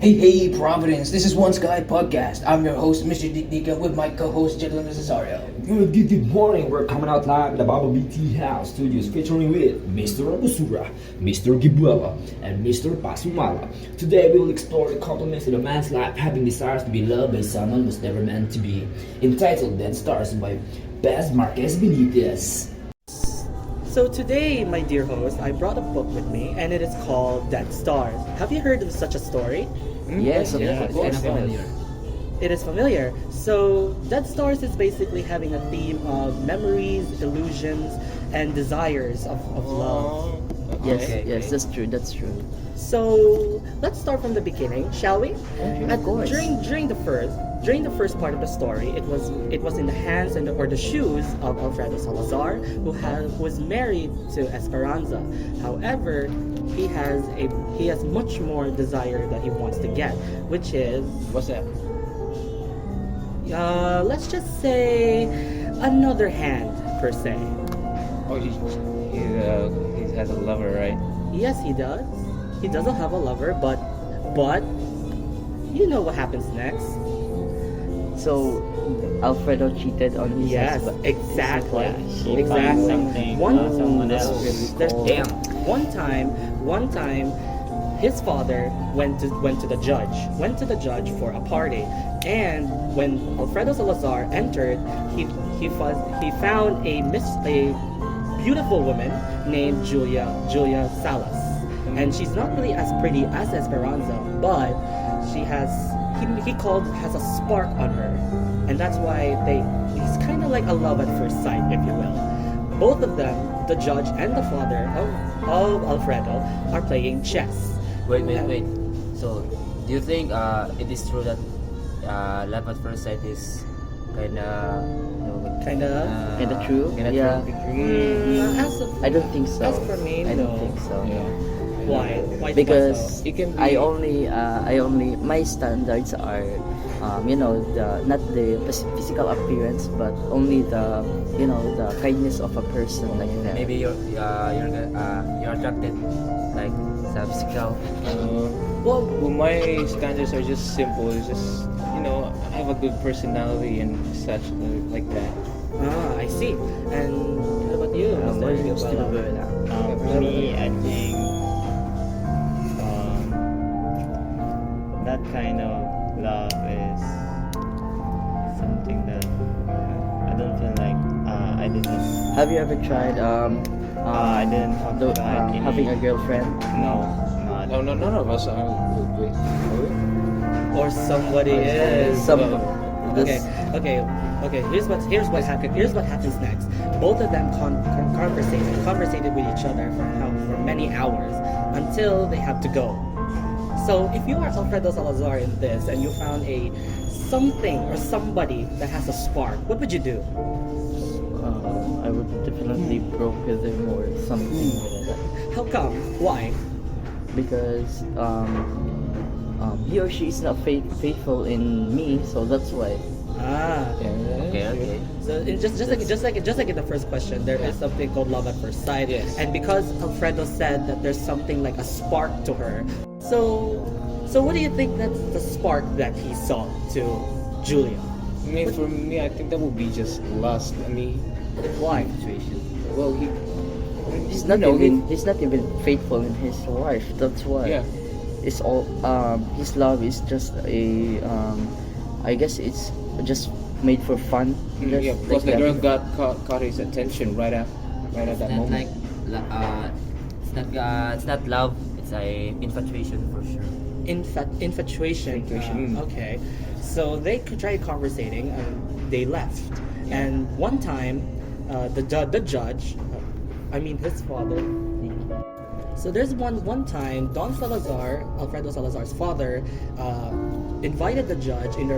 Hey, Providence, this is One Sky Podcast. I'm your host, Mr. Dicdican, with my co-host, Gilbuela Necesario. Good morning. We're coming out live at the Bubble BT House Studios featuring with Mr. Rebosura, Mr. Gilbuela, and Mr. Pasumala. Today we will explore the compliments of a man's life having desires to be loved by someone was never meant to be. Entitled Dead Stars by Best Marquez Benitez. So today, my dear host, I brought a book with me, and it is called Dead Stars. Have you heard of such a story? Yes, of course. familiar. It is familiar. So, Dead Stars is basically having a theme of memories, illusions, and desires of love. Yes, that's true. So, let's start from the beginning, shall we? Of course. During the first part of the story, it was in the hands or the shoes of Alfredo Salazar, who was married to Esperanza. However, he has much more desire that he wants to get, which is, What's that? let's just say, another hand per se. Oh, he has a lover, right? Yes, he does. He doesn't have a lover, but you know what happens next. So Alfredo cheated on his Yes, husband. exactly. She Exactly. found something One, someone that's else. really there's- cool. Damn. one time, his father went to the judge for a party, and when Alfredo Salazar entered, he found a beautiful woman named Julia Salas, and she's not really as pretty as Esperanza, but she has a spark on her, and that's why he's kind of like a love at first sight, if you will. Both of them, the judge and the father of Alfredo, are playing chess. Wait. So, do you think it is true that love at first sight is kinda, Kinda true? Yeah. I don't think so. As for me, I don't no. think so. Why? Why Because so? It can be. I only my standards are not the physical appearance, but only the kindness of a person like that. maybe you're attracted like sa physical. Well, my standards are just simple. It's just have a good personality and such like that. I see. And what about you, Mr. Gilbuela? For me, I think that kind of love is something that I don't feel like I didn't. Have you ever tried I didn't have having a girlfriend? No, not. No, none of us are. Wait. Or somebody is. This, Okay. Here's what happens next. Both of them conversated with each other for many hours until they have to go. So if you are Alfredo Salazar in this and you found a something or somebody that has a spark, what would you do? I would definitely broke with them or something like that. How come? Why? Because he or she is not faithful in me, so that's why. Okay. So just like in the first question, there is something called love at first sight. Yes. And because Alfredo said that there's something like a spark to her, so what do you think that's the spark that he saw to Julia? I mean, for me, I think that would be just lust. I mean, Why? well, He's not even faithful in his wife. That's why. Yeah. It's all his love is just a I guess it's just made for fun. Just Yeah. like Plus, the that. girl caught his attention right at It's that not moment. like it's not love. It's a infatuation for sure. Infatuation. Infatuation. Okay. So they tried conversating and they left. And one time, the judge, I mean his father. So there's one time Don Salazar, Alfredo Salazar's father, invited the judge in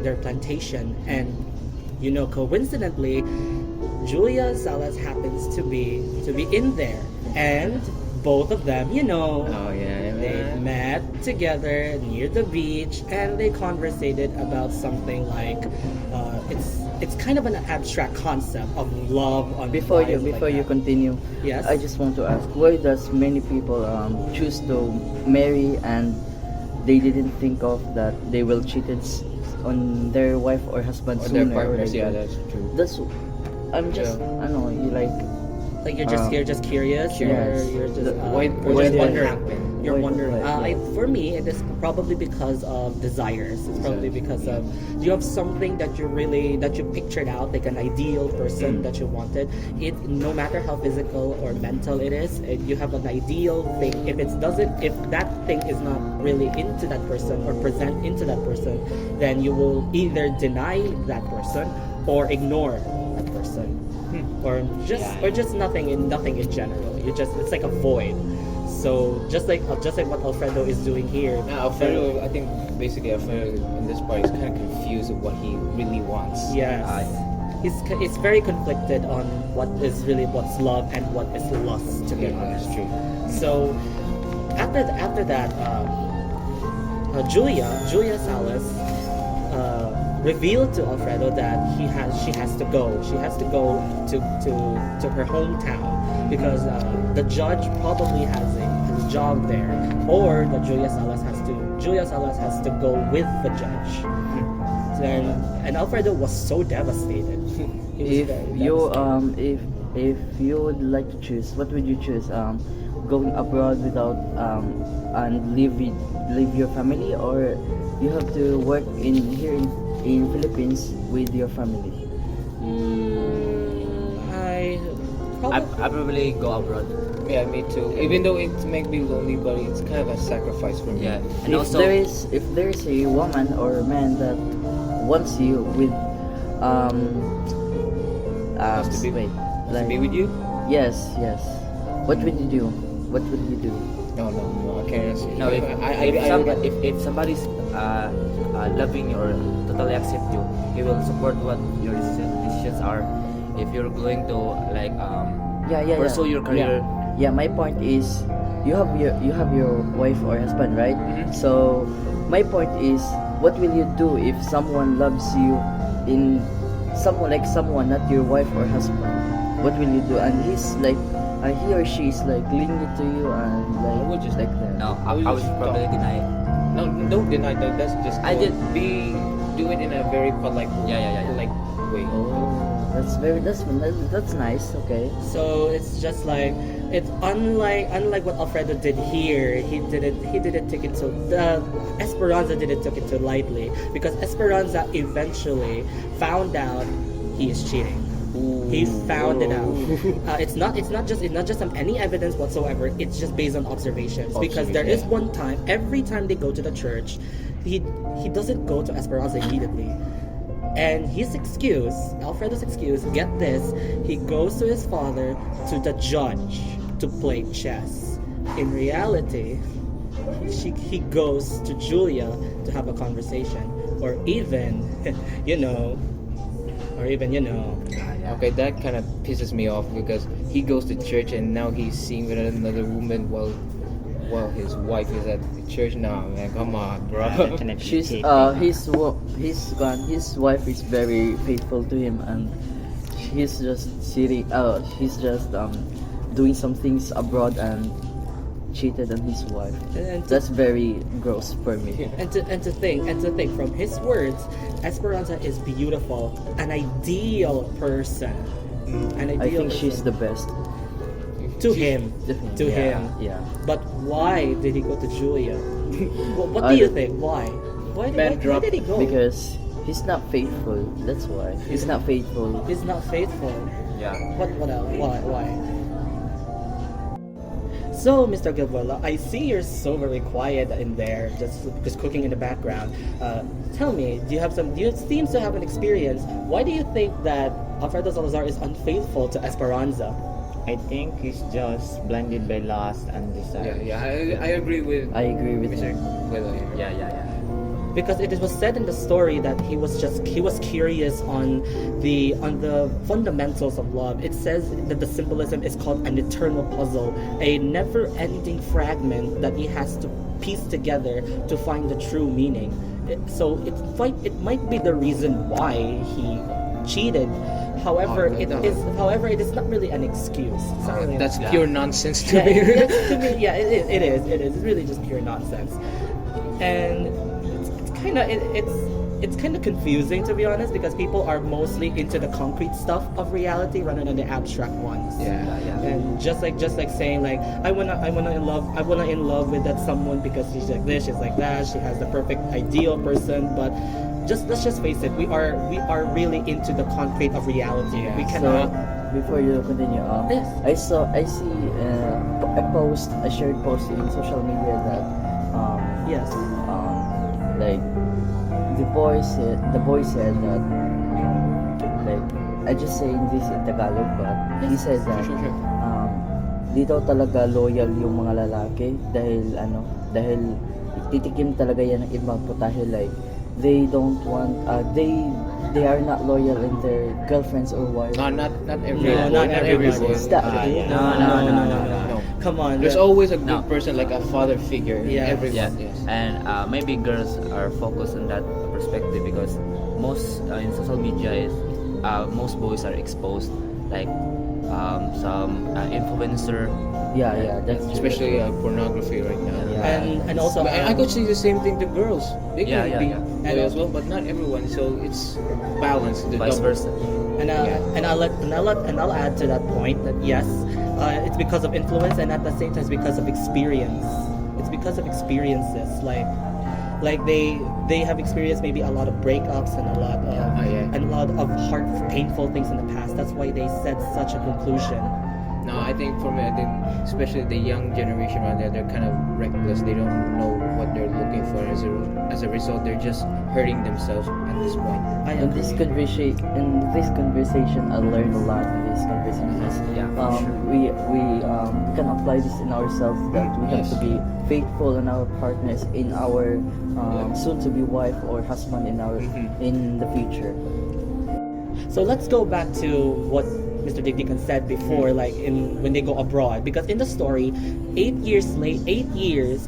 their plantation, and coincidentally, Julia Salas happens to be in there, and both of them, they met together near the beach, and they conversated about something like it's kind of an abstract concept of love on Before life, you like that. continue, Yes. I just want to ask, why does many people choose to marry and they didn't think of that they will cheat on their wife or husband Or their sooner or partners, yeah, later. that's true. That's I'm just I don't know, you like Like you're just curious, Yes. you're just Why you're just did that wondering. happen? You're Why- wondering. why- For me, it is probably because of desires. It's probably because of you have something that you pictured out, like an ideal person that you wanted. It no matter how physical or mental it is, you have an ideal thing. If that thing is not really into that person or present into that person, then you will either deny that person or ignore that person, or just nothing in general. It's like a void. So just like what Alfredo is doing here. Now, Alfredo, I think basically Alfredo in this part is kind of confused of what he really wants. Yes. He's very conflicted on what's love and what is lust, to be Yeah, that's honest. true. So after that, Julia Salas revealed to Alfredo that she has to go. She has to go to her hometown because the judge probably has a job there, or that Julia Salas has to go with the judge. And Alfredo was so devastated. He was if very you devastated. if you would like to choose, what would you choose? Going abroad without and leave your family, or you have to work here in Philippines with your family? I I probably probably go abroad. Yeah, me too. Even though it may be lonely, but it's kind of a sacrifice for me. Yeah, and If also there is a woman or a man that wants you with Wants to be- wait, To be with you? yes, what would you do? No, I can't answer. no, if somebody's loving you or totally accept you, he will support what your decisions are. If you're going to like pursue your career, yeah, my point is you have your wife or husband, right? So my point is, what will you do if someone loves you in someone not your wife or husband? What will you do? And he's like he or she is like clingy to you and like I would just like that. no, I would I would just probably talk. deny it. No, don't deny that. That's just. I did. Do it in a very polite. Yeah. Polite way. Oh, that's nice. Okay. So it's just like it's unlike what Alfredo did here. He didn't take it so Esperanza didn't take it too lightly, because Esperanza eventually found out he is cheating. He found it out. It's not just any evidence whatsoever. It's just based on observations. Because there is one time, every time they go to the church, he doesn't go to Esperanza immediately. And his excuse, Alfredo's excuse, get this, he goes to his father, to the judge, to play chess. In reality, he goes to Julia to have a conversation, or even, Okay, that kind of pisses me off because he goes to church and now he's seeing with another woman while his wife is at the church. Nah, man, come on, bro. She's his wife is very faithful to him, and he's just doing some things abroad and cheated on his wife. And That's very gross for me. And to think from his words, Esperanza is beautiful, an ideal person. An I ideal think she's person. the best. To him. To Yeah, him. yeah. But why did he go to Julia? What I do you don't- think? Why? Why Man did he go? Because he's not faithful. That's why. He's not faithful. He's not faithful. Yeah. What else? Why? So, Mr. Gilbuela, I see you're so very quiet in there, just cooking in the background. Tell me, do you seem to have an experience? Why do you think that Alfredo Salazar is unfaithful to Esperanza? I think he's just blinded by lust and desire. I agree with you. Yeah. Because it was said in the story that he was curious on the fundamentals of love. It says that the symbolism is called an eternal puzzle, a never-ending fragment that he has to piece together to find the true meaning. So it might be the reason why he cheated. However, it is not really an excuse. It's not really an That's excuse. pure nonsense to Yeah, me. to me, yeah, it is. It's really just pure nonsense. and it's kind of confusing, to be honest, because people are mostly into the concrete stuff of reality rather than the abstract ones. And just like saying like I wanna in love with that someone because she's like this, she's like that, she has the perfect ideal person, but let's just face it, we are really into the concrete of reality. We cannot. Before you continue, Yes. I see a shared post in social media that Yes. like the boy said that like I just saying this in Tagalog, but he said that di daw talaga loyal yung mga lalaki dahil titikim talaga yan ng ibang putahe, like they don't want they are not loyal in their girlfriends or wives. No, not every No, boy, not every boy. Stop. No. Come on. There's always a good person, like a father figure in Yeah. everyone. Yeah. Yes. And maybe girls are focused on that perspective because most in social media is most boys are exposed, like some influencer. Yeah, that's true. Especially pornography right now. And also But I could say the same thing to girls. They Yeah, can be yeah. loyal as well, but not everyone. So it's balanced. The Vice double. versa. I'll add to that point that yes, it's because of influence, and at the same time it's because of experience. It's because of experiences, like they have experienced maybe a lot of breakups and a lot of hard, painful things in the past. That's why they said such a conclusion. No, I think for me, especially the young generation out there, they're kind of reckless. They don't know what they're looking for. As a result, they're just hurting themselves at this point. In this conversation, I learned a lot in this conversation. We can apply this in ourselves, that we have to be faithful in our partners, in our soon to be wife or husband in the future. So let's go back to what Mr. Dicdican said before, like when they go abroad, because in the story, 8 years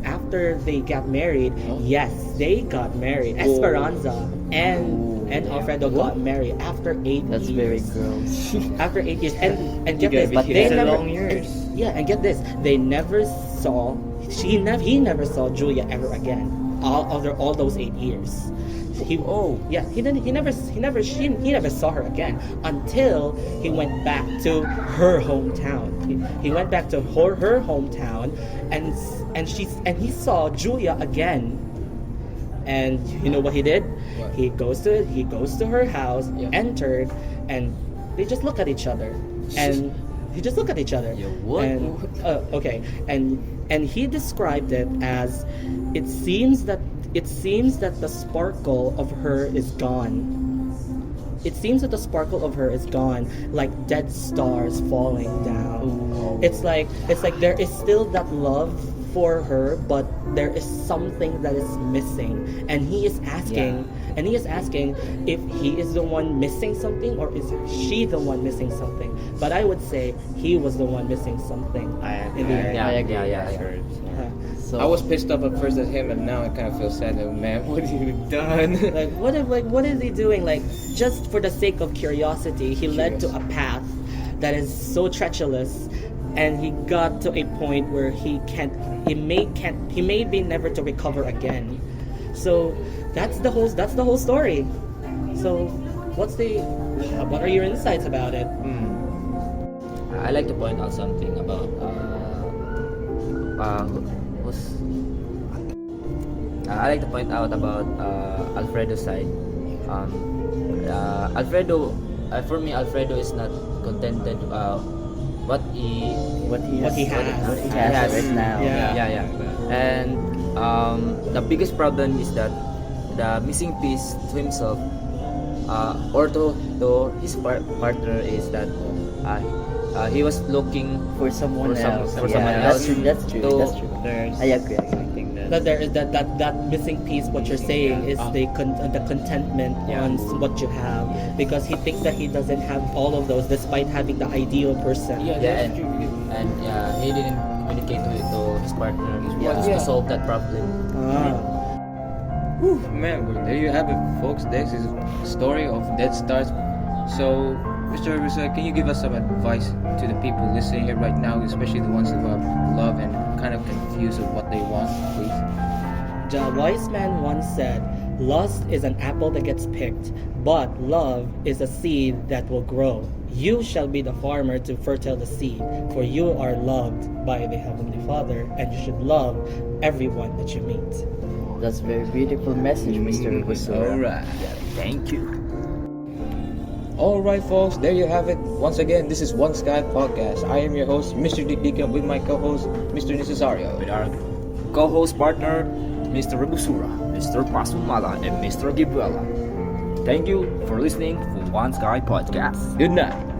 after they got married, yes, they got married. Esperanza and Alfredo got married after 8 years. That's very girls. After 8 years, and get this, but they it's a never. long years. And get this, they never saw. He never saw Julia ever again. All those 8 years. He never saw her again until he went back to her hometown. He went back to her hometown, and he saw Julia again. And you know what he did? What? He goes to her house, entered, and they just look at each other. And he just look at each other. Yeah, what? And, okay. And he described it as it seems that the sparkle of her is gone. It seems that the sparkle of her is gone, like dead stars falling down. It's like there is still that love for her, but there is something that is missing, and he is asking if he is the one missing something, or is she the one missing something. But I would say he was the one missing something. I in the end. I agree. So I was pissed off at first at him, and now I kind of feel sad. Oh, man, what have you done? what is he doing? Like, just for the sake of curiosity, he led to a path that is so treacherous, and he got to a point where he may be never to recover again. So that's the whole story. So what are your insights about it? I like to point out something about I like to point out about Alfredo's side. Alfredo, for me, Alfredo is not contented what he has right now. Yeah. And the biggest problem is that the missing piece to himself or to his partner is that he was looking for someone else. for someone else. That's true. to- That's true. I agree. That there is that missing piece. What you're saying is the contentment on what you have, because he thinks that he doesn't have all of those, despite having the ideal person. Yeah, and he didn't communicate to his partner to solve that problem. Whew, man, well, there you have it, folks. This is a story of Dead Stars. So, Mr. Rebosura, can you give us some advice to the people listening here right now, especially the ones who have love and kind of confused of what they want, please? The wise man once said, "Lust is an apple that gets picked, but love is a seed that will grow. You shall be the farmer to fertile the seed, for you are loved by the Heavenly Father, and you should love everyone that you meet." That's a very beautiful message, Mr. Rebosura. Alright. Thank you. Alright, folks, there you have it. Once again, this is One Sky Podcast. I am your host, Mr. Dicdican, with my co-host, Mr. Necesario. With our co-host partner, Mr. Rebosura, Mr. Pasumala, and Mr. Gilbuela. Thank you for listening to One Sky Podcast. Good night.